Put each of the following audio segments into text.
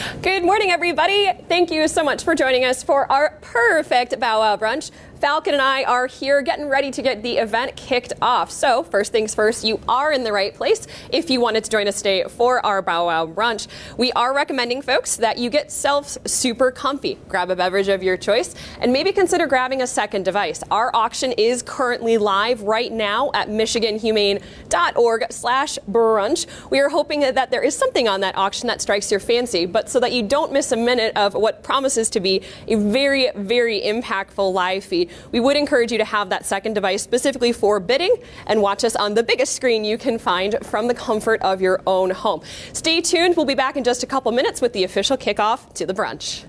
Good morning, everybody. Thank you so much for joining us for our Purrfect Bow Wow Brunch. Falcon and I are here getting ready to get the event kicked off. So first things first, you are in the right place if you wanted to join us today for our Bow Wow Brunch. We are recommending, folks, that you get self super comfy. Grab a beverage of your choice and maybe consider grabbing a second device. Our auction is currently live right now at michiganhumane.org/brunch. We are hoping that there is something on that auction that strikes your fancy, but so that you don't miss a minute of what promises to be a very, very impactful live feed, we would encourage you to have that second device specifically for bidding and watch us on the biggest screen you can find from the comfort of your own home. Stay tuned. We'll be back in just a couple minutes with the official kickoff to the brunch.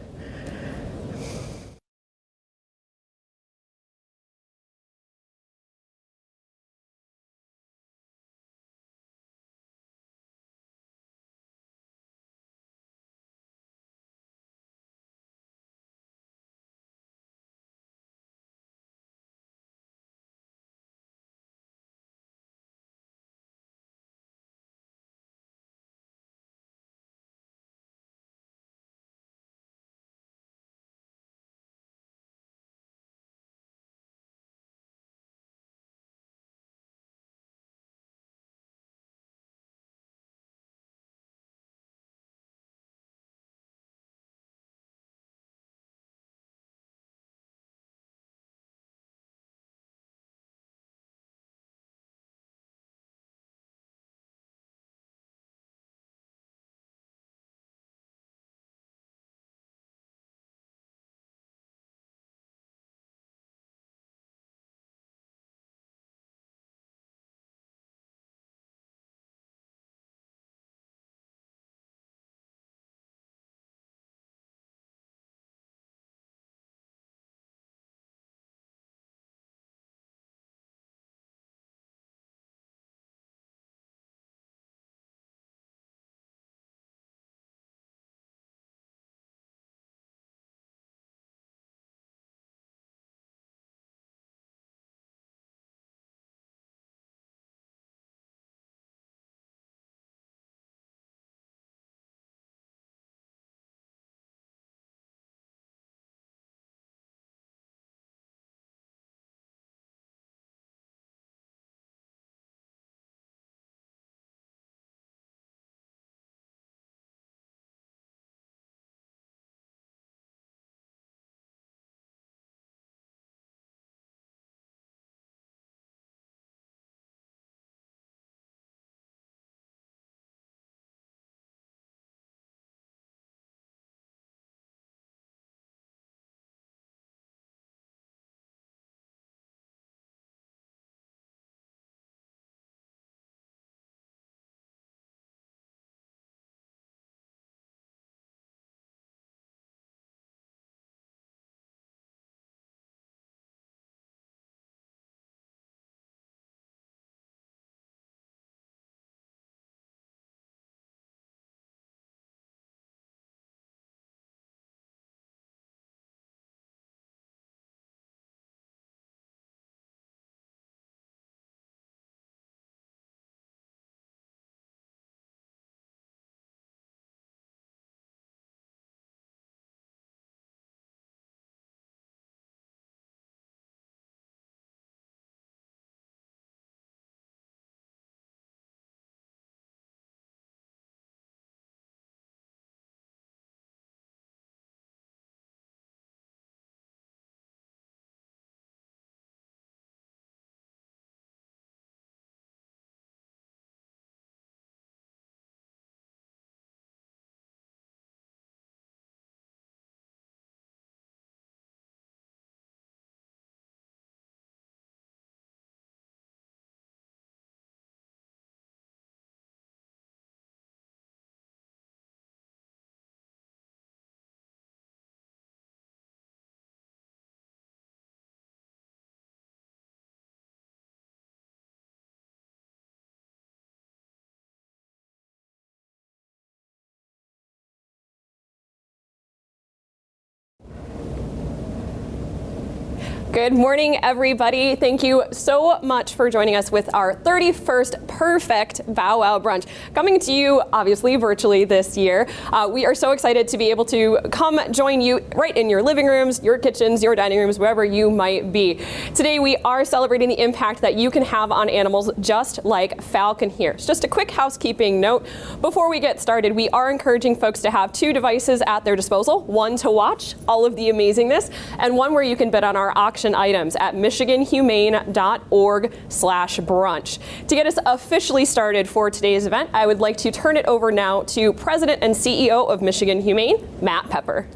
Good morning, everybody. Thank you so much for joining us with our 31st Purrfect Bow Wow Brunch. Coming to you, obviously, virtually this year. We are so excited to be able to come join you right in your living rooms, your kitchens, your dining rooms, wherever you might be. Today, we are celebrating the impact that you can have on animals just like Falcon here. So just a quick housekeeping note. Before we get started, we are encouraging folks to have 2 devices at their disposal, one to watch all of the amazingness, and one where you can bid on our auction items at michiganhumane.org/brunch. To get us officially started for today's event, I would like to turn it over now to President and CEO of Michigan Humane, Matt Pepper.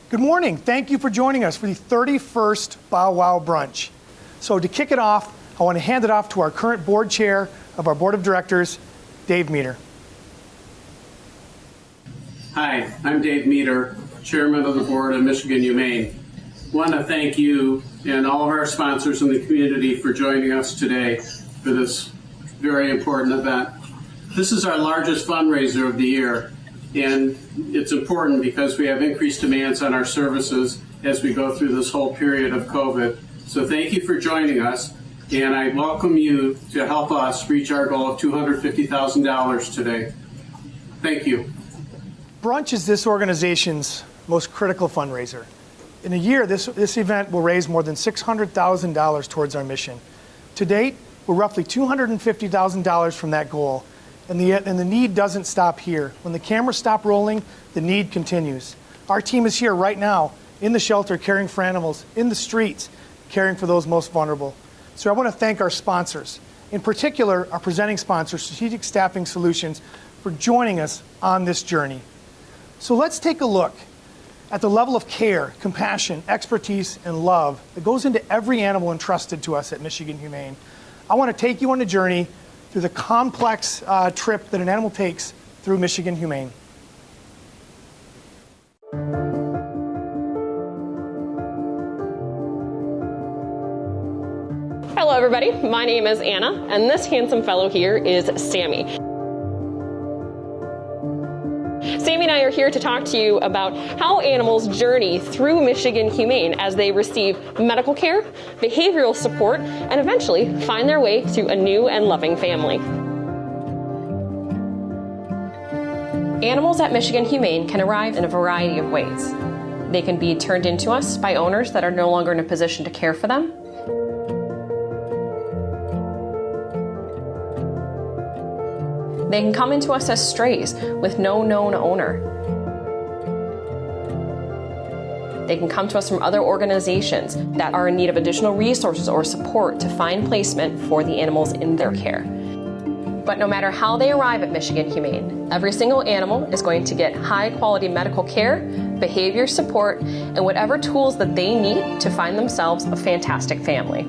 Good morning. Thank you for joining us for the 31st Bow Wow Brunch. So to kick it off, I want to hand it off to our current board chair of our board of directors, Dave Meter. Hi, I'm Dave Meter, chairman of the board of Michigan Humane. I want to thank you and all of our sponsors in the community for joining us today for this very important event. This is our largest fundraiser of the year, and it's important because we have increased demands on our services as we go through this whole period of COVID. So thank you for joining us, and I welcome you to help us reach our goal of $250,000 today. Thank you. Brunch is this organization's most critical fundraiser. In a year, this event will raise more than $600,000 towards our mission. To date, we're roughly $250,000 from that goal, and the need doesn't stop here. When the cameras stop rolling, the need continues. Our team is here right now in the shelter caring for animals, in the streets caring for those most vulnerable. So I want to thank our sponsors, in particular our presenting sponsor, Strategic Staffing Solutions, for joining us on this journey. So let's take a look at the level of care, compassion, expertise, and love that goes into every animal entrusted to us at Michigan Humane. I want to take you on a journey through the complex trip that an animal takes through Michigan Humane. Hello, everybody. My name is Anna, and this handsome fellow here is Sammy. Sammy and I are here to talk to you about how animals journey through Michigan Humane as they receive medical care, behavioral support, and eventually find their way to a new and loving family. Animals at Michigan Humane can arrive in a variety of ways. They can be turned into us by owners that are no longer in a position to care for them. They can come into us as strays with no known owner. They can come to us from other organizations that are in need of additional resources or support to find placement for the animals in their care. But no matter how they arrive at Michigan Humane, every single animal is going to get high-quality medical care, behavior support, and whatever tools that they need to find themselves a fantastic family.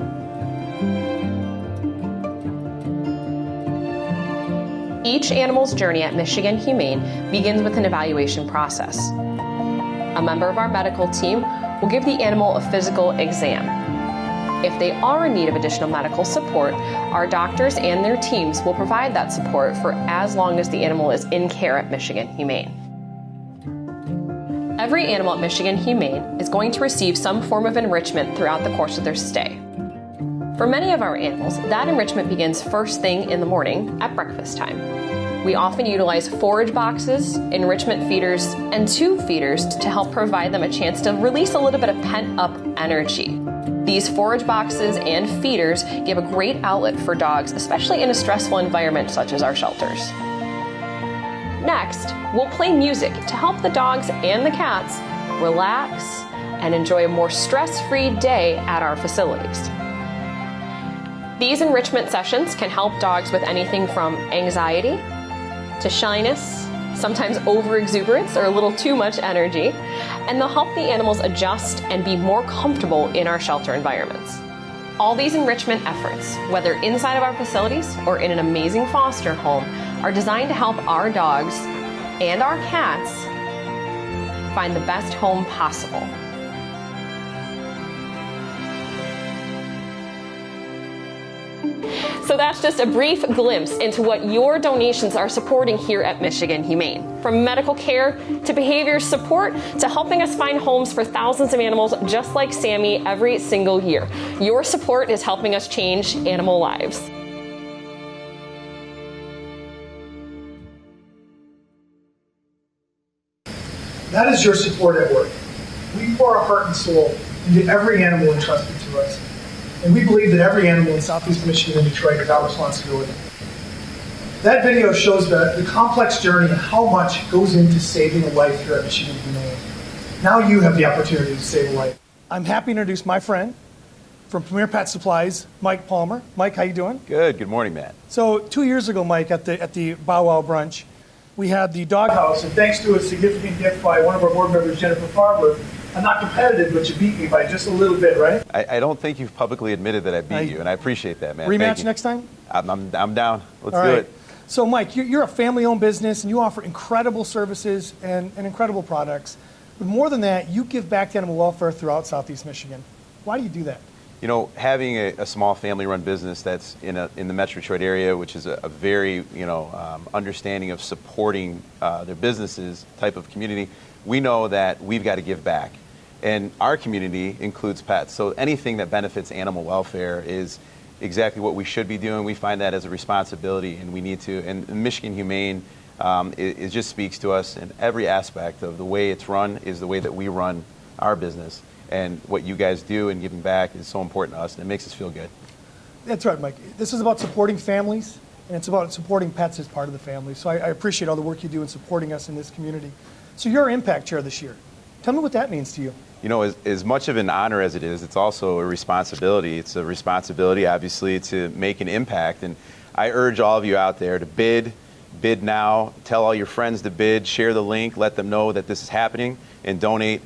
Each animal's journey at Michigan Humane begins with an evaluation process. A member of our medical team will give the animal a physical exam. If they are in need of additional medical support, our doctors and their teams will provide that support for as long as the animal is in care at Michigan Humane. Every animal at Michigan Humane is going to receive some form of enrichment throughout the course of their stay. For many of our animals, that enrichment begins first thing in the morning at breakfast time. We often utilize forage boxes, enrichment feeders, and tube feeders to help provide them a chance to release a little bit of pent-up energy. These forage boxes and feeders give a great outlet for dogs, especially in a stressful environment such as our shelters. Next, we'll play music to help the dogs and the cats relax and enjoy a more stress-free day at our facilities. These enrichment sessions can help dogs with anything from anxiety to shyness, sometimes overexuberance or a little too much energy, and they'll help the animals adjust and be more comfortable in our shelter environments. All these enrichment efforts, whether inside of our facilities or in an amazing foster home, are designed to help our dogs and our cats find the best home possible. So that's just a brief glimpse into what your donations are supporting here at Michigan Humane. From medical care to behavior support to helping us find homes for thousands of animals just like Sammy every single year. Your support is helping us change animal lives. That is your support at work. We pour our heart and soul into every animal entrusted to us. And we believe that every animal in Southeast Michigan and Detroit is our responsibility. That video shows the complex journey and how much goes into saving a life here at Michigan Humane. Now you have the opportunity to save a life. I'm happy to introduce my friend from Premier Pet Supplies, Mike Palmer. Mike, how you doing? Good. Good morning, Matt. So 2 years ago, Mike, at the Bow Wow Brunch, we had the doghouse, and thanks to a significant gift by one of our board members, Jennifer Farber, I'm not competitive, but you beat me by just a little bit, right? I don't think you've publicly admitted that I beat you, and I appreciate that, man. Rematch next time? I'm down. Let's All do right. it. So, Mike, you're a family-owned business, and you offer incredible services and incredible products. But more than that, you give back to animal welfare throughout Southeast Michigan. Why do you do that? You know, having a small family-run business that's in the Metro Detroit area, which is a very, understanding of supporting their businesses type of community, we know that we've got to give back. And our community includes pets. So anything that benefits animal welfare is exactly what we should be doing. We find that as a responsibility, and we need to. And Michigan Humane, it just speaks to us in every aspect of the way it's run is the way that we run our business. And what you guys do in giving back is so important to us, and it makes us feel good. That's right, Mike. This is about supporting families, and it's about supporting pets as part of the family. So I appreciate all the work you do in supporting us in this community. So you're our Impact Chair this year. Tell me what that means to you. You know, as much of an honor as it is, it's also a responsibility. It's a responsibility, obviously, to make an impact. And I urge all of you out there to bid now, tell all your friends to bid, share the link, let them know that this is happening, and donate.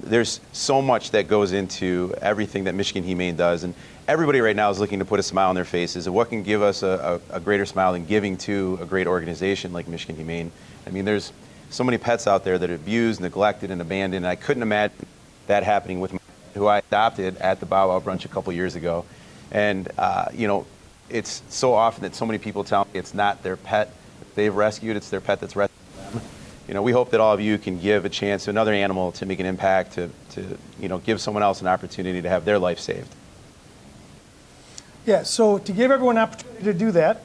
There's so much that goes into everything that Michigan Humane does. And everybody right now is looking to put a smile on their faces. And what can give us a greater smile than giving to a great organization like Michigan Humane? I mean, there's so many pets out there that are abused, neglected, and abandoned. And I couldn't imagine that happening with who I adopted at the Bow Wow Brunch a couple years ago. And, it's so often that so many people tell me it's not their pet they've rescued, it's their pet that's rescued them. You know, we hope that all of you can give a chance to another animal to make an impact, to give someone else an opportunity to have their life saved. Yeah, so to give everyone an opportunity to do that,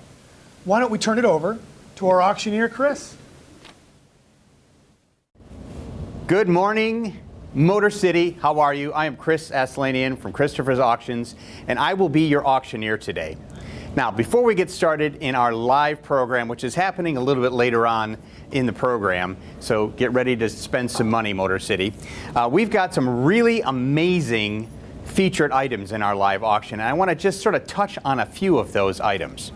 why don't we turn it over to our auctioneer, Chris? Good morning, Motor City. How are you? I am Chris Aslanian from Christopher's Auctions, and I will be your auctioneer today. Now, before we get started in our live program, which is happening a little bit later on in the program, so get ready to spend some money, Motor City. We've got some really amazing featured items in our live auction, and I want to just sort of touch on a few of those items.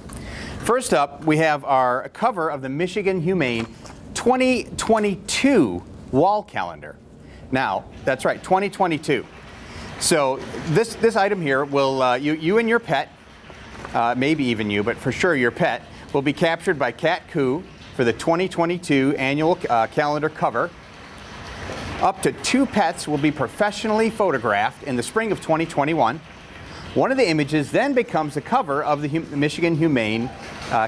First up, we have our cover of the Michigan Humane 2022 wall calendar. Now, that's right, 2022. So this item here will, you and your pet, maybe even you, but for sure your pet, will be captured by Cat Coo for the 2022 annual calendar cover. Up to 2 pets will be professionally photographed in the spring of 2021. One of the images then becomes the cover of the Michigan Humane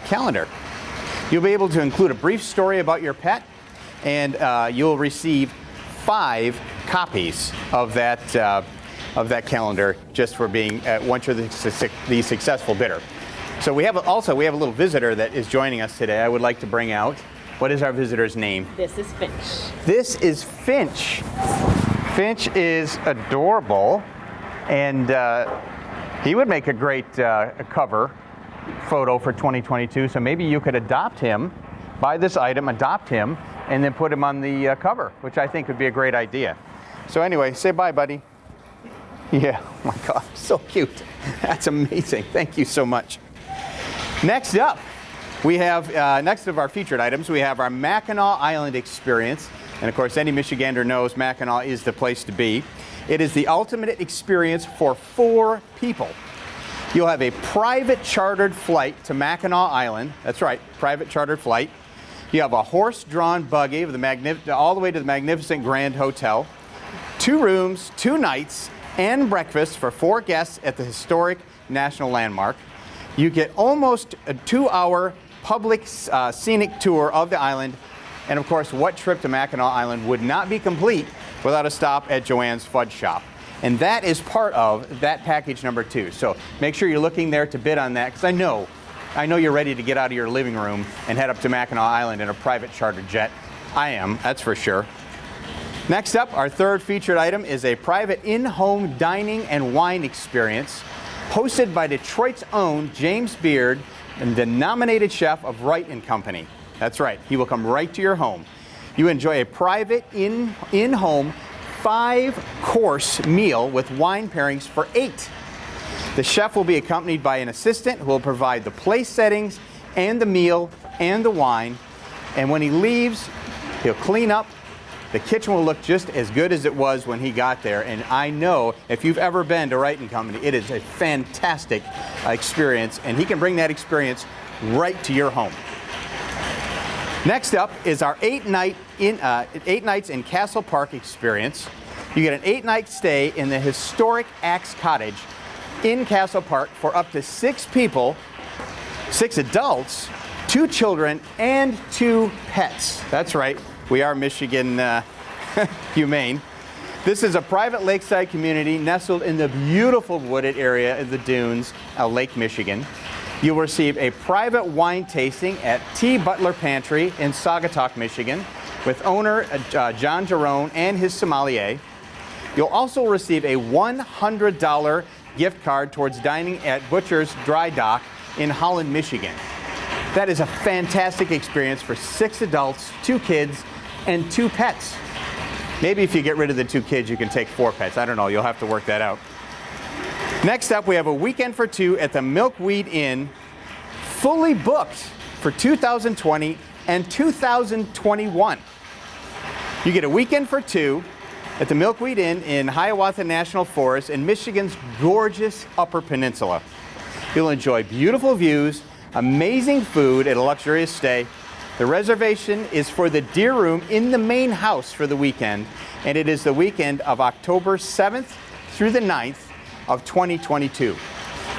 calendar. You'll be able to include a brief story about your pet, and you'll receive 5 copies of that calendar just for being once you're the successful bidder. So we have a little visitor that is joining us today. I would like to bring out. What is our visitor's name? This is Finch. This is Finch. Finch is adorable, and he would make a great cover photo for 2022. So maybe you could adopt him, buy this item, adopt him, and then put him on the cover, which I think would be a great idea. So anyway, say bye, buddy. Yeah, oh my God, so cute. That's amazing. Thank you so much. Next up, we have, next of our featured items, we have our Mackinac Island experience. And of course, any Michigander knows Mackinac is the place to be. It is the ultimate experience for 4 people. You'll have a private chartered flight to Mackinac Island. That's right, private chartered flight. You have a horse-drawn buggy of all the way to the magnificent Grand Hotel. 2 rooms, 2 nights, and breakfast for 4 guests at the historic National Landmark. You get almost a 2-hour public scenic tour of the island. And of course, what trip to Mackinac Island would not be complete without a stop at Joanne's Fudge Shop? And that is part of that package number 2. So make sure you're looking there to bid on that, because I know you're ready to get out of your living room and head up to Mackinac Island in a private charter jet. I am, that's for sure. Next up, our third featured item is a private in-home dining and wine experience hosted by Detroit's own James Beard and the nominated chef of Wright & Company. That's right, he will come right to your home. You enjoy a private in-home 5-course meal with wine pairings for 8. The chef will be accompanied by an assistant who will provide the place settings and the meal and the wine. And when he leaves, he'll clean up. The kitchen will look just as good as it was when he got there. And I know if you've ever been to Wright & Company, it is a fantastic experience. And he can bring that experience right to your home. Next up is our 8 nights in Castle Park experience. You get an 8-night stay in the historic Axe Cottage in Castle Park for up to 6 people, 6 adults, 2 children, and 2 pets. That's right, we are Michigan humane. This is a private lakeside community nestled in the beautiful wooded area of the dunes of Lake Michigan. You'll receive a private wine tasting at T. Butler Pantry in Saugatuck, Michigan, with owner John Jerome and his sommelier. You'll also receive a $100 gift card towards dining at Butcher's Dry Dock in Holland, Michigan. That is a fantastic experience for 6 adults, 2 kids, and 2 pets. Maybe if you get rid of the 2 kids, you can take 4 pets. I don't know, you'll have to work that out. Next up, we have a weekend for 2 at the Milkweed Inn, fully booked for 2020 and 2021. You get a weekend for 2 at the Milkweed Inn in Hiawatha National Forest in Michigan's gorgeous Upper Peninsula. You'll enjoy beautiful views, amazing food, and a luxurious stay. The reservation is for the Deer Room in the main house for the weekend, and it is the weekend of October 7th through the 9th of 2022.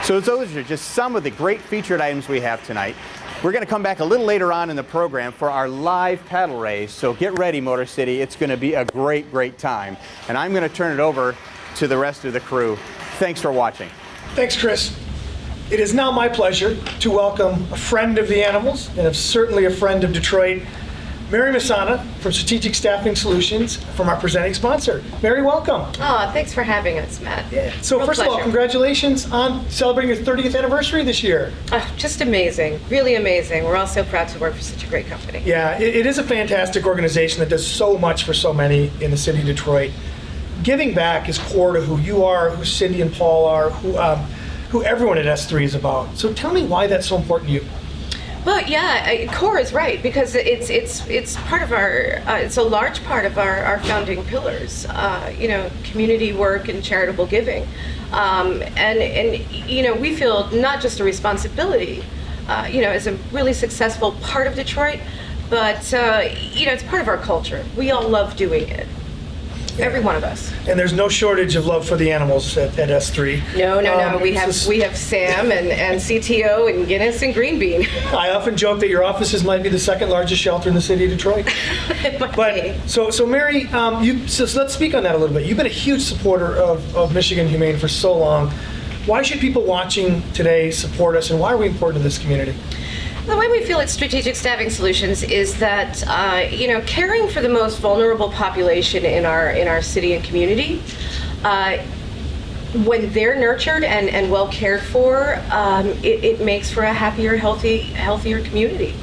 So those are just some of the great featured items we have tonight. We're going to come back a little later on in the program for our live paddle race. So get ready, Motor City. It's going to be a great, great time. And I'm going to turn it over to the rest of the crew. Thanks for watching. Thanks, Chris. It is now my pleasure to welcome a friend of the animals and certainly a friend of Detroit, Mary Masana from Strategic Staffing Solutions, from our presenting sponsor. Mary, welcome. Oh, thanks for having us, Matt. Yeah. So Real first of all, pleasure. congratulations on celebrating your 30th anniversary this year. Just amazing, really amazing. We're all so proud to work for such a great company. Yeah, it is a fantastic organization that does so much for so many in the city of Detroit. Giving back is core to who you are, who Cindy and Paul are, who everyone at S3 is about. So tell me why that's so important to you. Well, yeah, core is right, because it's part of our it's a large part of our founding pillars. Community work and charitable giving, and we feel not just a responsibility, as a really successful part of Detroit, but it's part of our culture. We all love doing it. Every one of us. And there's no shortage of love for the animals at S3. No. We have Sam and CTO and Guinness and Green Bean. I often joke that your offices might be the second largest shelter in the city of Detroit. It might But be. so Mary, so let's speak on that a little bit. You've been a huge supporter of Michigan Humane for so long. Why should people watching today support us, and why are we important to this community? The way we feel at Strategic Staffing Solutions is that caring for the most vulnerable population in our city and community, when they're nurtured and well cared for, it makes for a happier, healthier community.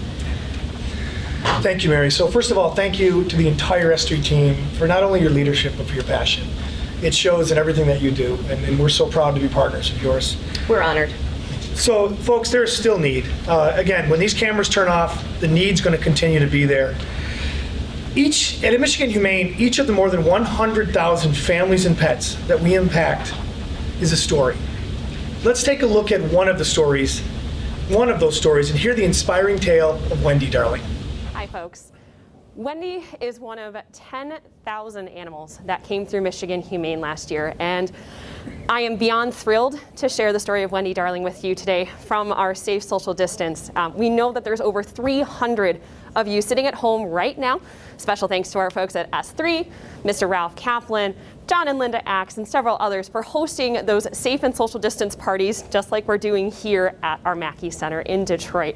Thank you, Mary. So first of all, thank you to the entire S3 team for not only your leadership, but for your passion. It shows in everything that you do, and we're so proud to be partners of yours. We're honored. So, folks, there's still need. Again, when these cameras turn off, the need's going to continue to be there. At Michigan Humane, each of the more than 100,000 families and pets that we impact is a story. Let's take a look at one of those stories, and hear the inspiring tale of Wendy Darling. Hi, folks. Wendy is one of 10,000 animals that came through Michigan Humane last year, and I am beyond thrilled to share the story of Wendy Darling with you today from our safe social distance. We know that there's over 300 of you sitting at home right now. Special thanks to our folks at S3, Mr. Ralph Kaplan, John and Linda Axe, and several others for hosting those safe and social distance parties, just like we're doing here at our Mackey Center in Detroit.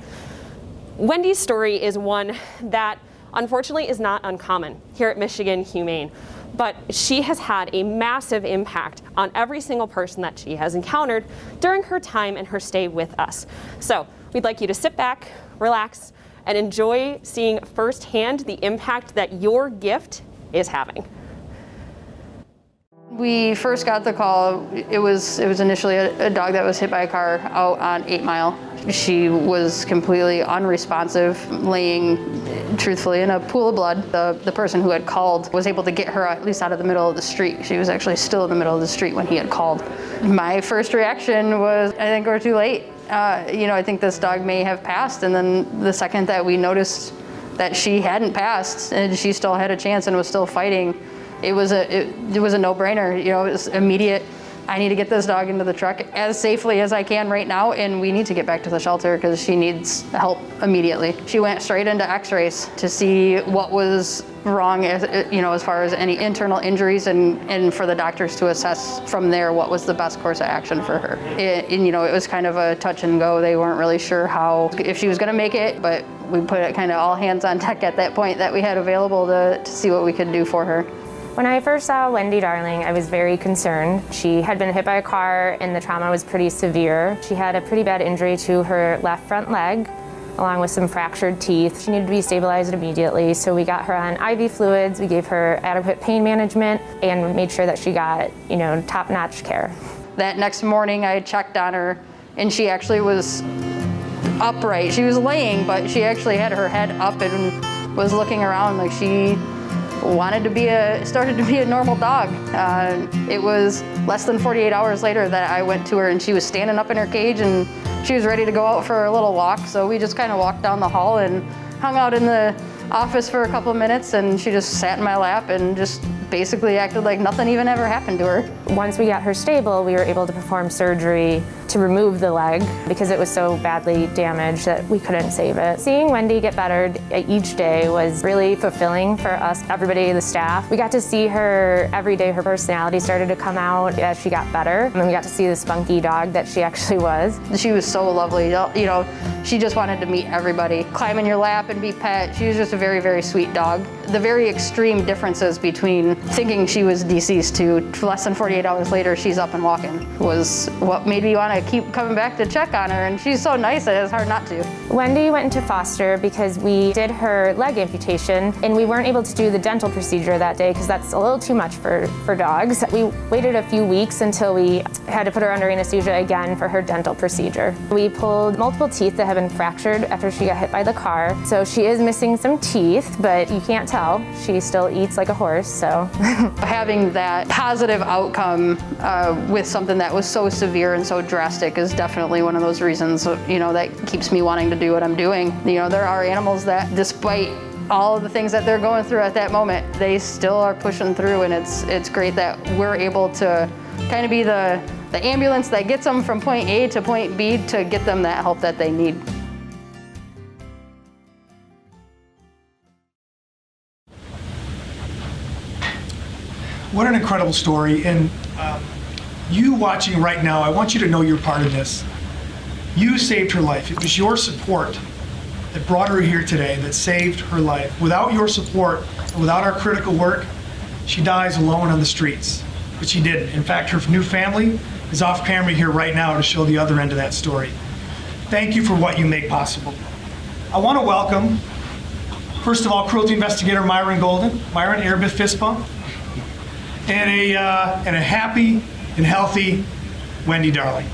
Wendy's story is one that unfortunately is not uncommon here at Michigan Humane, but she has had a massive impact on every single person that she has encountered during her time and her stay with us. So we'd like you to sit back, relax, and enjoy seeing firsthand the impact that your gift is having. We first got the call. It was initially a dog that was hit by a car out on 8 Mile. She was completely unresponsive, laying truthfully in a pool of blood. The person who had called was able to get her at least out of the middle of the street. She was actually still in the middle of the street when he had called. My first reaction was, I think we're too late. I think this dog may have passed. And then the second that we noticed that she hadn't passed and she still had a chance and was still fighting, it was a no-brainer. It was immediate. I need to get this dog into the truck as safely as I can right now, and we need to get back to the shelter because she needs help immediately. She went straight into x-rays to see what was wrong, as far as any internal injuries, and for the doctors to assess from there what was the best course of action for her. It was kind of a touch and go. They weren't really sure if she was going to make it, but we put it kind of all hands on deck at that point that we had available to see what we could do for her. When I first saw Wendy Darling, I was very concerned. She had been hit by a car and the trauma was pretty severe. She had a pretty bad injury to her left front leg, along with some fractured teeth. She needed to be stabilized immediately, so we got her on IV fluids, we gave her adequate pain management, and made sure that she got, top-notch care. That next morning I checked on her, and she actually was upright. She was laying, but she actually had her head up and was looking around like she started to be a normal dog. It was less than 48 hours later that I went to her and she was standing up in her cage and she was ready to go out for a little walk. So we just kind of walked down the hall and hung out in the office for a couple of minutes, and she just sat in my lap and just basically acted like nothing even ever happened to her. Once we got her stable, we were able to perform surgery to remove the leg because it was so badly damaged that we couldn't save it. Seeing Wendy get better each day was really fulfilling for us, everybody, the staff. We got to see her every day. Her personality started to come out as she got better, and then we got to see the spunky dog that she actually was. She was so lovely. She just wanted to meet everybody, climb in your lap and be pet. She was just a very, very sweet dog. The very extreme differences between thinking she was deceased to less than 48 hours later she's up and walking was what made me want to keep coming back to check on her, and she's so nice that it's hard not to. Wendy went into foster because we did her leg amputation and we weren't able to do the dental procedure that day because that's a little too much for dogs. We waited a few weeks until we had to put her under anesthesia again for her dental procedure. We pulled multiple teeth that had been fractured after she got hit by the car. So she is missing some teeth, but you can't tell. She still eats like a horse, so. Having that positive outcome with something that was so severe and so drastic is definitely one of those reasons, that keeps me wanting to do what I'm doing. There are animals that, despite all of the things that they're going through at that moment, they still are pushing through, and it's great that we're able to kind of be the ambulance that gets them from point A to point B to get them that help that they need. What an incredible story. And you watching right now, I want you to know you're part of this. You saved her life. It was your support that brought her here today, that saved her life. Without your support, without our critical work, she dies alone on the streets. But she didn't. In fact, her new family is off camera here right now to show the other end of that story. Thank you for what you make possible. I want to welcome, first of all, cruelty investigator Myron Golden. Myron, air bit fist bump. And a happy and healthy Wendy Darling.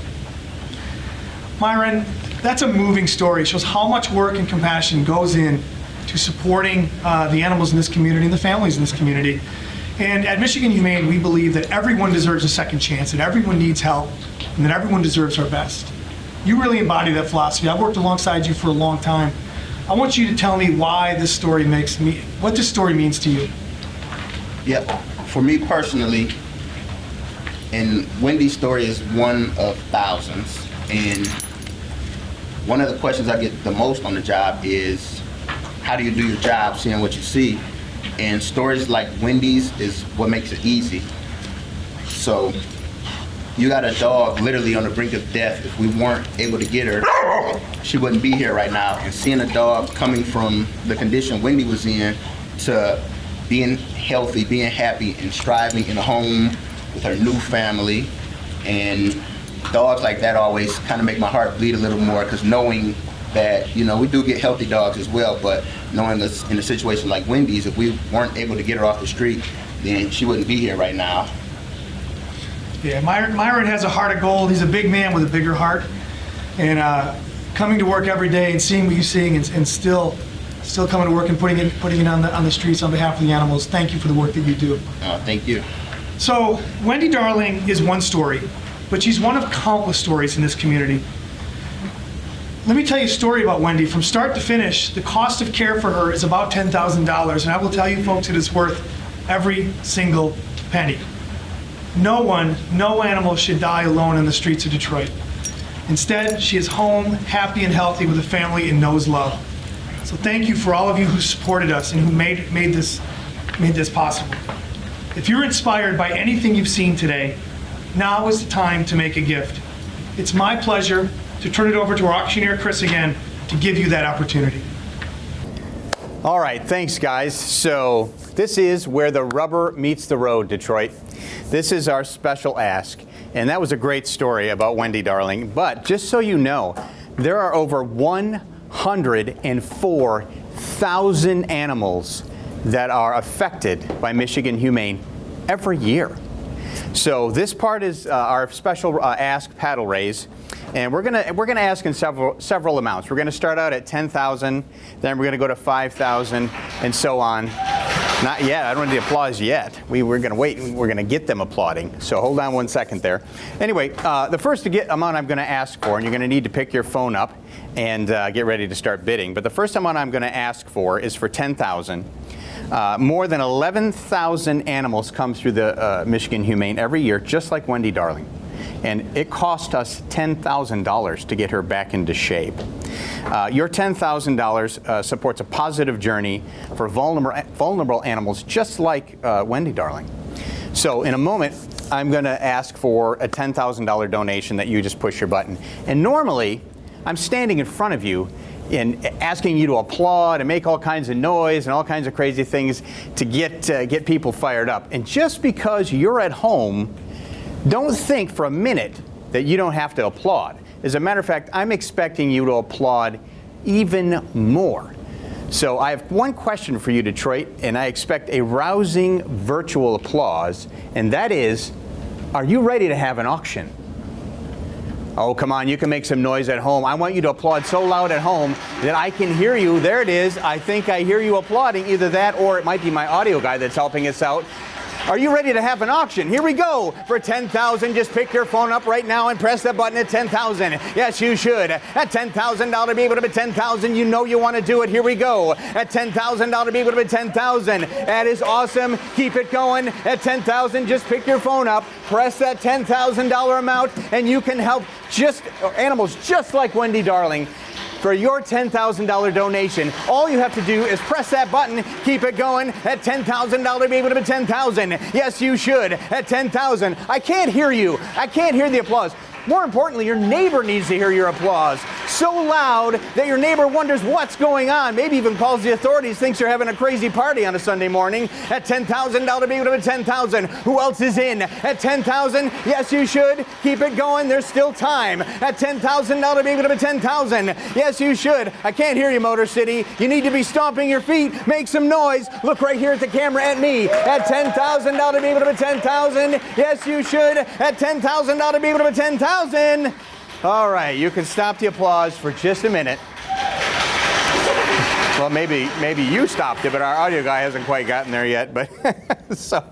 Myron, that's a moving story. It shows how much work and compassion goes in to supporting the animals in this community and the families in this community. And at Michigan Humane, we believe that everyone deserves a second chance, that everyone needs help, and that everyone deserves our best. You really embody that philosophy. I've worked alongside you for a long time. I want you to tell me why this story what this story means to you. Yeah, for me personally, and Wendy's story is one of thousands. And one of the questions I get the most on the job is, how do you do your job, seeing what you see? And stories like Wendy's is what makes it easy. So you got a dog literally on the brink of death. If we weren't able to get her, she wouldn't be here right now. And seeing a dog coming from the condition Wendy was in to being healthy, being happy, and striving in a home with her new family, and dogs like that always kind of make my heart bleed a little more, because knowing that, you know, we do get healthy dogs as well, but knowing us in a situation like Wendy's, if we weren't able to get her off the street, then she wouldn't be here right now. Yeah, Myron has a heart of gold. He's a big man with a bigger heart. And coming to work every day and seeing what you're seeing, and still coming to work and putting it on the streets on behalf of the animals. Thank you for the work that you do. Thank you. So Wendy Darling is one story, but she's one of countless stories in this community. Let me tell you a story about Wendy. From start to finish, the cost of care for her is about $10,000, and I will tell you folks, it is worth every single penny. No animal should die alone in the streets of Detroit. Instead, she is home, happy and healthy with a family, and knows love. So thank you for all of you who supported us and who made this possible. If you're inspired by anything you've seen today, now is the time to make a gift. It's my pleasure to turn it over to our auctioneer, Chris, again, to give you that opportunity. All right, thanks, guys. So this is where the rubber meets the road, Detroit. This is our special ask. And that was a great story about Wendy Darling. But just so you know, there are over 104,000 animals that are affected by Michigan Humane every year. So this part is our special ask paddle raise, and we're gonna ask in several amounts. We're gonna start out at 10,000, then we're gonna go to 5,000, and so on. Not yet. I don't need the applause yet. We're gonna wait. We're gonna get them applauding. So hold on one second there. Anyway, the first amount I'm gonna ask for, and you're gonna need to pick your phone up and get ready to start bidding. But the first amount I'm gonna ask for is for 10,000. More than 11,000 animals come through the Michigan Humane every year, just like Wendy Darling. And it cost us $10,000 to get her back into shape. Your $10,000 supports a positive journey for vulnerable animals, just like Wendy Darling. So in a moment, I'm going to ask for a $10,000 donation that you just push your button. And normally, I'm standing in front of you and asking you to applaud and make all kinds of noise and all kinds of crazy things to get people fired up. And just because you're at home, don't think for a minute that you don't have to applaud. As a matter of fact, I'm expecting you to applaud even more. So I have one question for you, Detroit, and I expect a rousing virtual applause, and that is, are you ready to have an auction? Oh, come on, you can make some noise at home. I want you to applaud so loud at home that I can hear you. There it is. I think I hear you applauding. Either that or it might be my audio guy that's helping us out. Are you ready to have an auction? Here we go. For 10,000, just pick your phone up right now and press the button at 10,000. Yes, you should. At $10,000, be able to bid 10,000. You know you want to do it. Here we go. At $10,000, be able to bid 10,000. That is awesome. Keep it going. At 10,000, just pick your phone up, press that $10,000 amount, and you can help animals just like Wendy Darling. For your $10,000 donation, all you have to do is press that button, keep it going. At $10,000, be able to bid 10,000. Yes, you should. At 10,000. I can't hear you. I can't hear the applause. More importantly, your neighbor needs to hear your applause so loud that your neighbor wonders what's going on. Maybe even calls the authorities, thinks you're having a crazy party on a Sunday morning. At $10,000, be able to bid 10,000. Who else is in? At 10,000, yes, you should. Keep it going. There's still time. At $10,000, be able to bid 10,000. Yes, you should. I can't hear you, Motor City. You need to be stomping your feet. Make some noise. Look right here at the camera at me. At $10,000, be able to bid 10,000. Yes, you should. At $10,000, be able to bid 10,000. All right, you can stop the applause for just a minute. Well, maybe you stopped it, but our audio guy hasn't quite gotten there yet. But so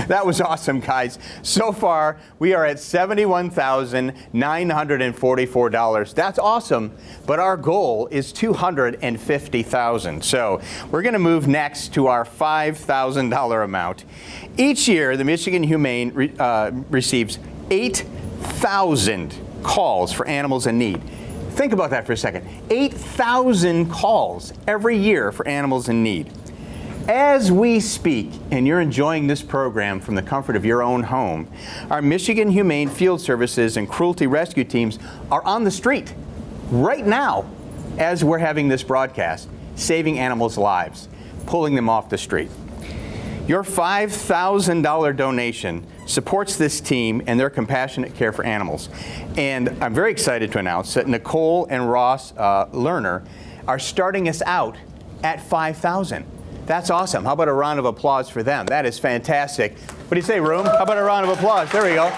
That was awesome, guys. So far, we are at $71,944. That's awesome, but our goal is $250,000. So we're going to move next to our $5,000 amount. Each year, the Michigan Humane receives 8,000 calls for animals in need. Think about that for a second. 8,000 calls every year for animals in need. As we speak, and you're enjoying this program from the comfort of your own home, our Michigan Humane Field Services and Cruelty Rescue teams are on the street right now as we're having this broadcast, saving animals' lives, pulling them off the street. Your $5,000 donation supports this team and their compassionate care for animals. And I'm very excited to announce that Nicole and Ross Lerner are starting us out at $5,000. That's awesome. How about a round of applause for them? That is fantastic. What do you say, room? How about a round of applause? There we go.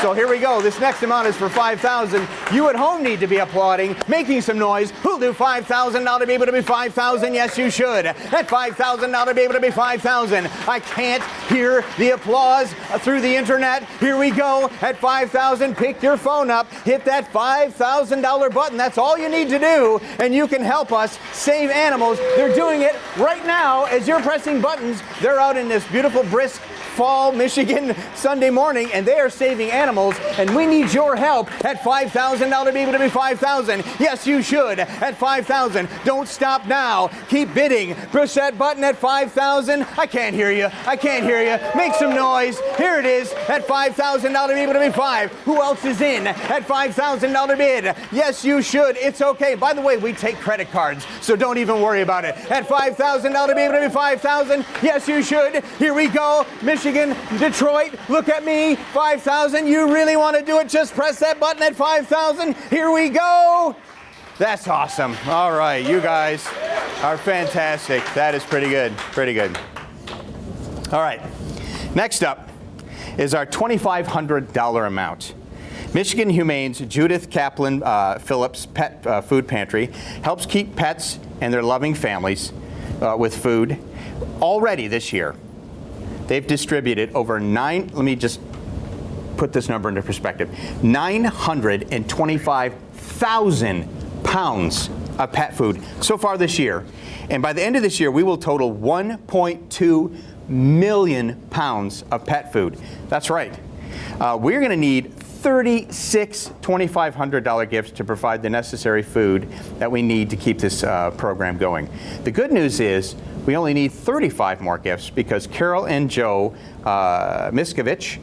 So here we go. This next amount is for $5,000. You at home need to be applauding, making some noise. Who'll do $5,000 to be able to be $5,000? Yes, you should. At $5,000 to be able to be $5,000. I can't hear the applause through the internet. Here we go. At $5,000, pick your phone up, hit that $5,000 button. That's all you need to do, and you can help us save animals. They're doing it right now as you're pressing buttons. They're out in this beautiful, brisk fall Michigan Sunday morning, and they are saving animals, and we need your help at $5,000 to be able to be $5,000. Yes, you should. At $5,000. Don't stop now. Keep bidding. Push that button at $5,000. I can't hear you. I can't hear you. Make some noise. Here it is at $5,000 to be able to be $5,000. Who else is in at $5,000 bid? Yes, you should. It's okay. By the way, we take credit cards, so don't even worry about it. At $5,000 to be able to be $5,000. Yes, you should. Here we go. Michigan, Detroit, look at me, $5,000. You really want to do it? Just press that button at $5,000. Here we go. That's awesome. All right, you guys are fantastic. That is pretty good, pretty good. All right, next up is our $2,500 amount. Michigan Humane's Judith Kaplan Phillips Pet Food Pantry helps keep pets and their loving families with food. Already this year, they've distributed over let me just put this number into perspective, 925,000 pounds of pet food so far this year. And by the end of this year, we will total 1.2 million pounds of pet food. That's right. We're going to need 36 $2,500 gifts to provide the necessary food that we need to keep this program going. The good news is we only need 35 more gifts because Carol and Joe Miskovich,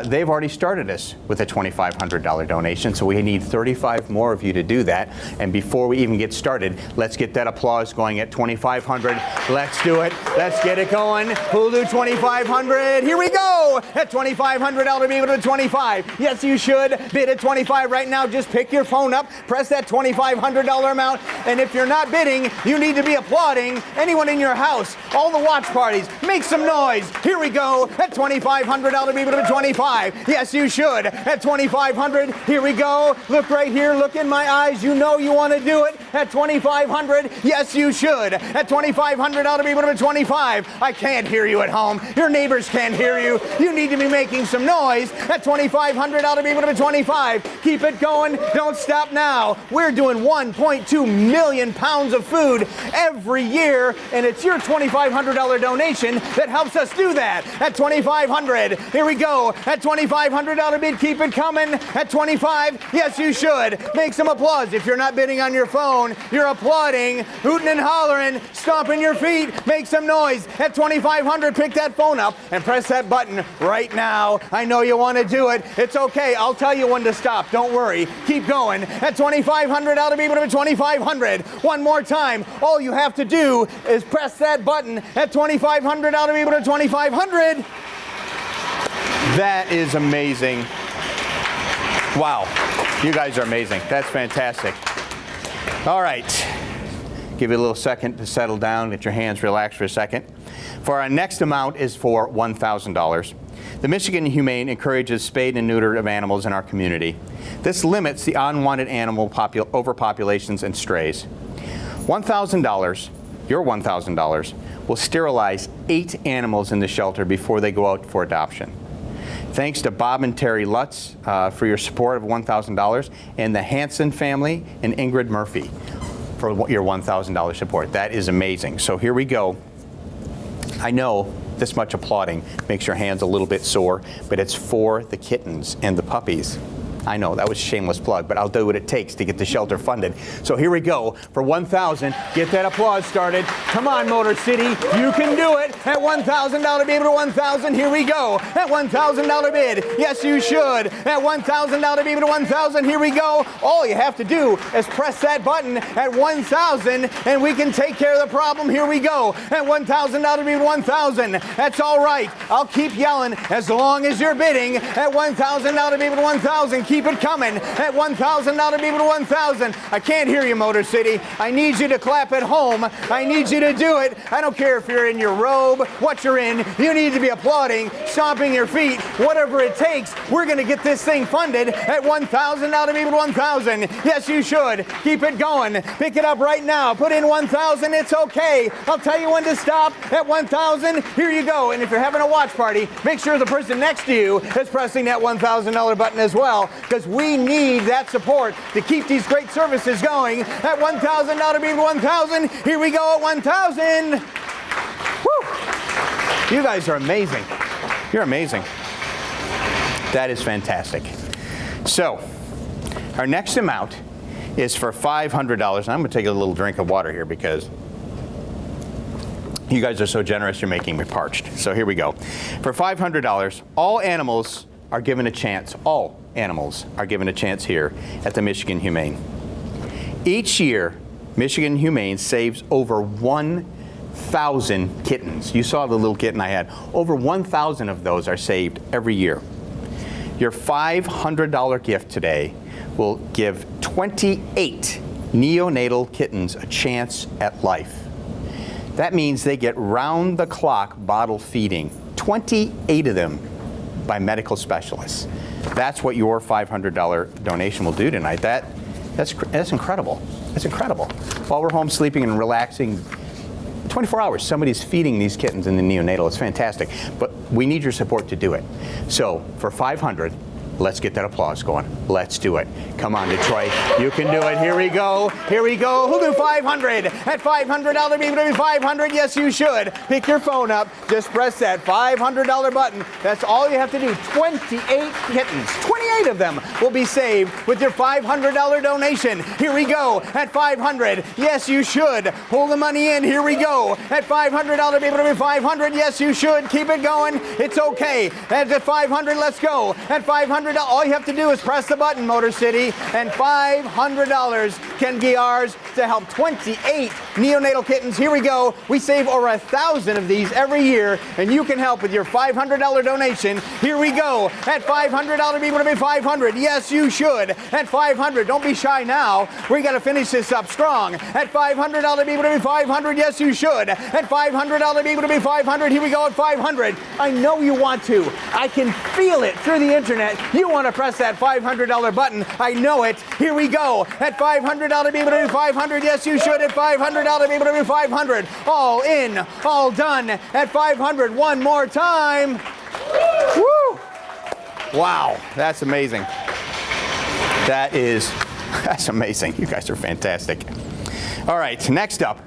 they've already started us with a $2,500 donation, so we need 35 more of you to do that. And before we even get started, let's get that applause going at $2,500. Let's do it. Let's get it going. Who'll do $2,500? Here we go. At $2,500 to be able to do $25. Yes, you should. Bid at $25 right now. Just pick your phone up, press that $2,500 amount, and if you're not bidding, you need to be applauding. Anyone in your house, all the watch parties, make some noise. Here we go. At $2,500 to be able to do $25. Yes, you should. At $2,500, here we go. Look right here. Look in my eyes. You know you want to do it. At $2,500, yes, you should. At $2,500 to be able to do $25. I can't hear you at home. Your neighbors can't hear you. You need to be making some noise. At $2,500 to be able to do $25. Keep it going. Don't stop now. We're doing 1.2 million pounds of food every year, and it's your $2,500 donation that helps us do that. At $2,500, here we go. At $2,500 bid, keep it coming. At $25, yes, you should. Make some applause. If you're not bidding on your phone, you're applauding, hooting and hollering, stomping your feet. Make some noise. At $2,500, pick that phone up and press that button right now. I know you want to do it. It's okay. I'll tell you when to stop. Don't worry. Keep going. At $2,500, I'll be able to do $2,500. One more time. All you have to do is press that button. At $2,500, I'll be able to do $2,500. That is amazing. Wow. You guys are amazing. That's fantastic. All right. Give you a little second to settle down, get your hands relaxed for a second. For our next amount is for $1,000. The Michigan Humane encourages spade and neuter of animals in our community. This limits the unwanted animal overpopulations and strays. $1,000, your $1,000, will sterilize 8 animals in the shelter before they go out for adoption. Thanks to Bob and Terry Lutz for your support of $1,000, and the Hansen family and Ingrid Murphy for your $1,000 support. That is amazing. So here we go. I know this much applauding makes your hands a little bit sore, but it's for the kittens and the puppies. I know, that was a shameless plug, but I'll do what it takes to get the shelter funded. So here we go. For $1,000, get that applause started. Come on, Motor City, you can do it. At $1,000 bid, $1,000, here we go. At $1,000 bid, yes you should. At $1,000 bid, $1,000, here we go. All you have to do is press that button at $1,000 and we can take care of the problem. Here we go. At $1,000 bid, $1,000. That's all right. I'll keep yelling as long as you're bidding. At $1,000 bid, $1,000. Keep it coming. At $1,000 bid, $1,000. I can't hear you, Motor City. I need you to clap at home. I need you to do it. I don't care if you're in your robe, what you're in. You need to be applauding, stomping your feet, whatever it takes. We're going to get this thing funded at $1,000 bid, $1,000. Yes, you should. Keep it going. Pick it up right now. Put in $1,000. It's okay. I'll tell you when to stop. At $1,000, here you go. And if you're having a watch party, make sure the person next to you is pressing that $1,000 button as well, because we need that support to keep these great services going. At $1,000 bid, $1,000. Here we go at $1,000. Woo! You guys are amazing. You're amazing. That is fantastic. So, our next amount is for $500. I'm going to take a little drink of water here because you guys are so generous, you're making me parched. So here we go. For $500, all animals are given a chance. All animals are given a chance here at the Michigan Humane. Each year, Michigan Humane saves over 1,000 kittens. You saw the little kitten I had. Over 1,000 of those are saved every year. Your $500 gift today will give 28 neonatal kittens a chance at life. That means they get round-the-clock bottle feeding, 28 of them by medical specialists. That's what your $500 donation will do tonight. That's incredible. That's incredible. While we're home sleeping and relaxing, 24 hours, somebody's feeding these kittens in the neonatal. It's fantastic. But we need your support to do it. So for $500, let's get that applause going. Let's do it. Come on, Detroit. You can do it. Here we go. Here we go. Who'll do 500? At $500, maybe 500. Yes, you should. Pick your phone up. Just press that $500 button. That's all you have to do. 28 kittens. 28 of them will be saved with your $500 donation. Here we go. At $500. Yes, you should. Pull the money in. Here we go. At $500, maybe 500. Yes, you should. Keep it going. It's okay. At $500, let's go. At $500. All you have to do is press the button, Motor City, and $500 can be ours to help 28 neonatal kittens. Here we go. We save over 1,000 of these every year, and you can help with your $500 donation. Here we go. At $500, people to be 500. Yes, you should. At $500, don't be shy now. We got to finish this up strong. At $500, people to be 500. Yes, you should. At $500, people to be 500. Here we go at 500. I know you want to. I can feel it through the internet. You want to press that $500 button. I know it. Here we go. At $500, people to be 500. Yes, you should. At $500, people to be 500. All in, all done. At $500, one more time. Woo! Wow, that's amazing. That's amazing. You guys are fantastic. All right, next up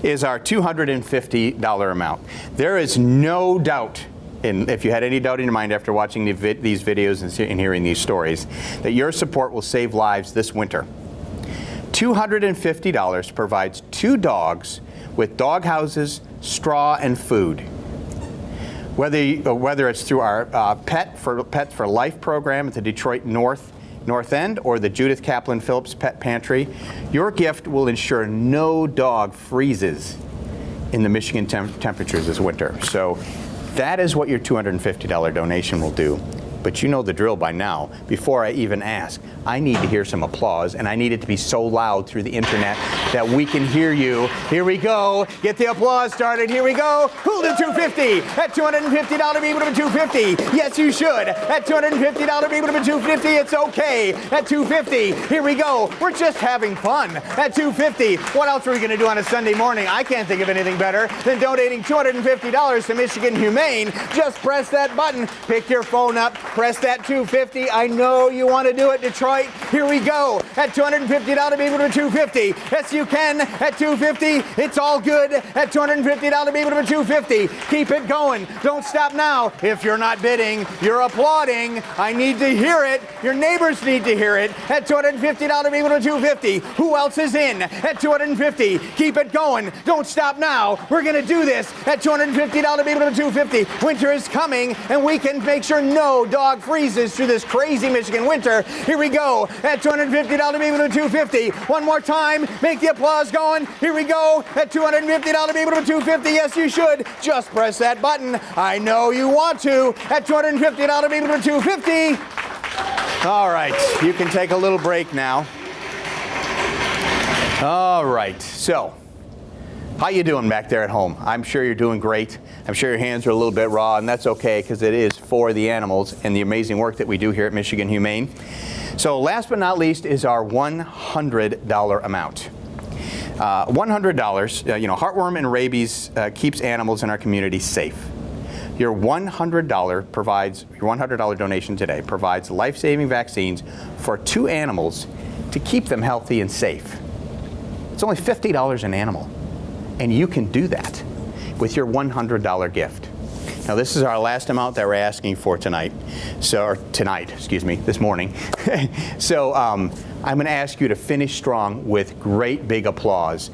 is our $250 amount. There is no doubt, and if you had any doubt in your mind after watching these videos and hearing these stories, that your support will save lives this winter. $250 provides 2 dogs with dog houses, straw, and food. Whether it's through our Pets for Life program at the Detroit North End or the Judith Kaplan Phillips Pet Pantry, your gift will ensure no dog freezes in the Michigan temperatures this winter. So that is what your $250 donation will do. But you know the drill by now. Before I even ask, I need to hear some applause, and I need it to be so loud through the internet that we can hear you. Here we go. Get the applause started. Here we go. Who'll do 250? At $250, be able to 250. Yes, you should. At $250, be able to 250. It's okay. At $250. Here we go. We're just having fun. At $250. What else are we going to do on a Sunday morning? I can't think of anything better than donating $250 to Michigan Humane. Just press that button. Pick your phone up. Press that $250. I know you want to do it, Detroit. Here we go. At $250, be able to 250. Yes, you can. At $250, it's all good. At $250, be able to 250. Keep it going. Don't stop now. If you're not bidding, you're applauding. I need to hear it. Your neighbors need to hear it. At $250, be able to 250. Who else is in? At $250. Keep it going. Don't stop now. We're going to do this. At $250, be able to 250. Winter is coming, and we can make sure no dog freezes through this crazy Michigan winter. Here we go. At $250, be able to 250. One more time. Make the applause going. Here we go. At $250, be able to 250. Yes, you should. Just press that button. I know you want to. At $250, be able to 250. All right. You can take a little break now. All right. So, how you doing back there at home? I'm sure you're doing great. I'm sure your hands are a little bit raw, and that's okay because it is for the animals and the amazing work that we do here at Michigan Humane. So last but not least is our $100 amount. $100, heartworm and rabies keeps animals in our community safe. Your $100 donation today provides life-saving vaccines for 2 animals to keep them healthy and safe. It's only $50 an animal, and you can do that with your $100 gift. Now, this is our last amount that we're asking for tonight. This morning. So I'm going to ask you to finish strong with great big applause,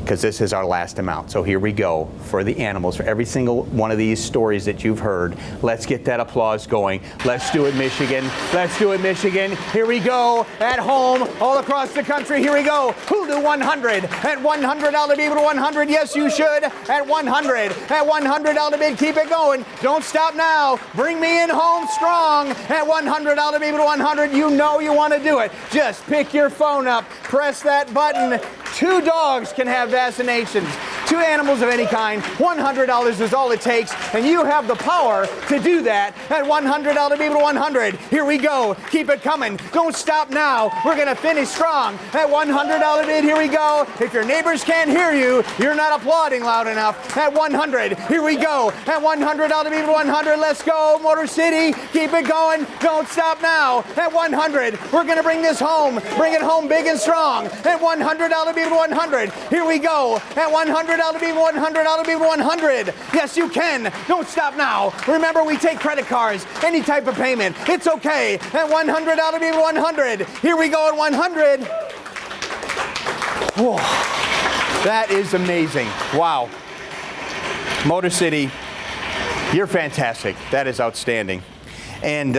because this is our last amount. So here we go for the animals, for every single one of these stories that you've heard. Let's get that applause going. Let's do it, Michigan. Let's do it, Michigan. Here we go. At home, all across the country. Here we go. Who'll do 100? At $100, be able to 100. Yes, you should. At 100. At $100 bid. Keep it going. Don't stop now. Bring me in home strong. At $100, be able to 100. You know you want to do it. Just pick your phone up. Press that button. 2 dogs can have vaccinations. 2 animals of any kind. $100 is all it takes, and you have the power to do that. At $100, be able to 100. Here we go. Keep it coming. Don't stop now. We're going to finish strong. At $100 bid, here we go. If your neighbors can't hear you, you're not applauding loud enough. At 100, here we go. At $100, be able to 100. Let's go, Motor City. Keep it going. Don't stop now. At 100, we're going to bring this home. Bring it home big and strong. At $100, be able to 100. Here we go. At $100, be 100, be 100. Yes, you can. Don't stop now. Remember, we take credit cards, any type of payment. It's okay. At $100, be 100. Here we go at 100. Whoa. That is amazing. Wow. Motor City, you're fantastic. That is outstanding. And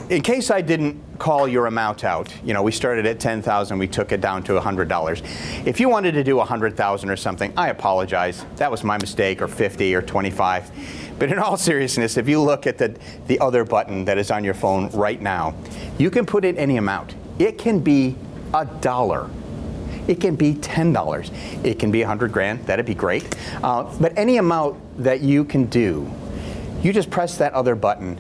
in case I didn't call your amount out, we started at $10,000, we took it down to $100. If you wanted to do $100,000 or something, I apologize. That was my mistake, or 50 or 25. But in all seriousness, if you look at the other button that is on your phone right now, you can put in any amount. It can be $1. It can be $10. It can be $100,000. That'd be great. But any amount that you can do, you just press that other button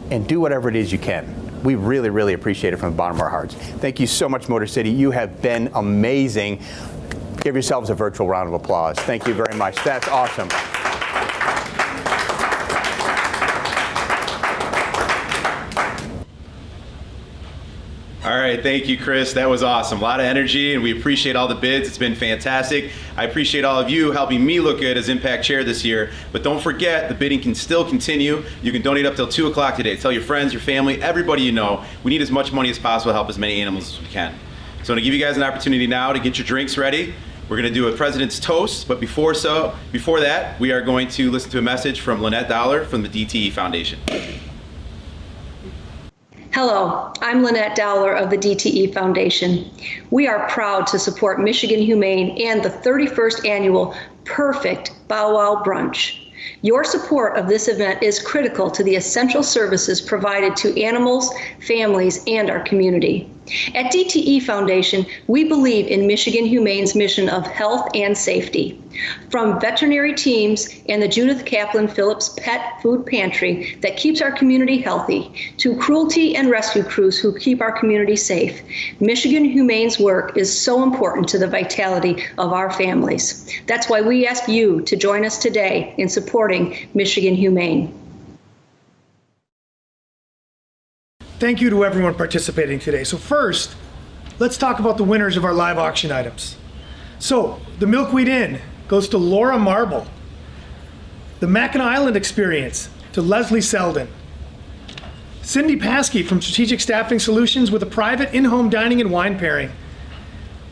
and do whatever it is you can. We really, really appreciate it from the bottom of our hearts. Thank you so much, Motor City. You have been amazing. Give yourselves a virtual round of applause. Thank you very much. That's awesome. All right, thank you, Chris. That was awesome. A lot of energy, and we appreciate all the bids. It's been fantastic. I appreciate all of you helping me look good as Impact Chair this year. But don't forget, the bidding can still continue. You can donate up till 2 o'clock today. Tell your friends, your family, everybody you know. We need as much money as possible to help as many animals as we can. So I'm gonna give you guys an opportunity now to get your drinks ready. We're gonna do a President's Toast, but before that, we are going to listen to a message from Lynette Dollar from the DTE Foundation. Hello, I'm Lynette Dowler of the DTE Foundation. We are proud to support Michigan Humane and the 31st annual Purrfect Bow Wow Brunch. Your support of this event is critical to the essential services provided to animals, families, and our community. At DTE Foundation, we believe in Michigan Humane's mission of health and safety. From veterinary teams and the Judith Kaplan Phillips Pet Food Pantry that keeps our community healthy, to cruelty and rescue crews who keep our community safe, Michigan Humane's work is so important to the vitality of our families. That's why we ask you to join us today in supporting Michigan Humane. Thank you to everyone participating today. So first, let's talk about the winners of our live auction items. So the Milkweed Inn goes to Laura Marble. The Mackinac Island Experience to Leslie Selden. Cindy Paskey from Strategic Staffing Solutions with a private in-home dining and wine pairing.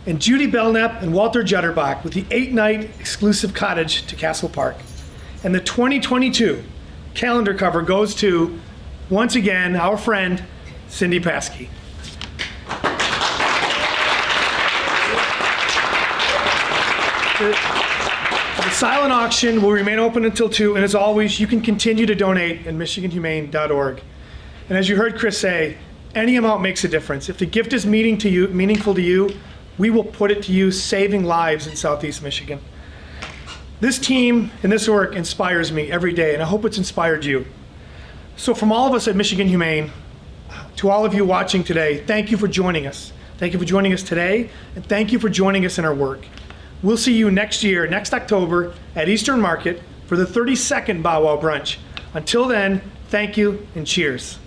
And Judy Belknap and Walter Jutterbach with the 8-night exclusive cottage to Castle Park. And the 2022 calendar cover goes to, once again, our friend, Cindy Paskey. The silent auction will remain open until 2, and as always, you can continue to donate at michiganhumane.org. And as you heard Chris say, any amount makes a difference. If the gift is meaningful to you, we will put it to use saving lives in Southeast Michigan. This team and this work inspires me every day, and I hope it's inspired you. So from all of us at Michigan Humane, to all of you watching today, thank you for joining us. Thank you for joining us today, and thank you for joining us in our work. We'll see you next year, next October, at Eastern Market for the 32nd Bow Wow Brunch. Until then, thank you and cheers.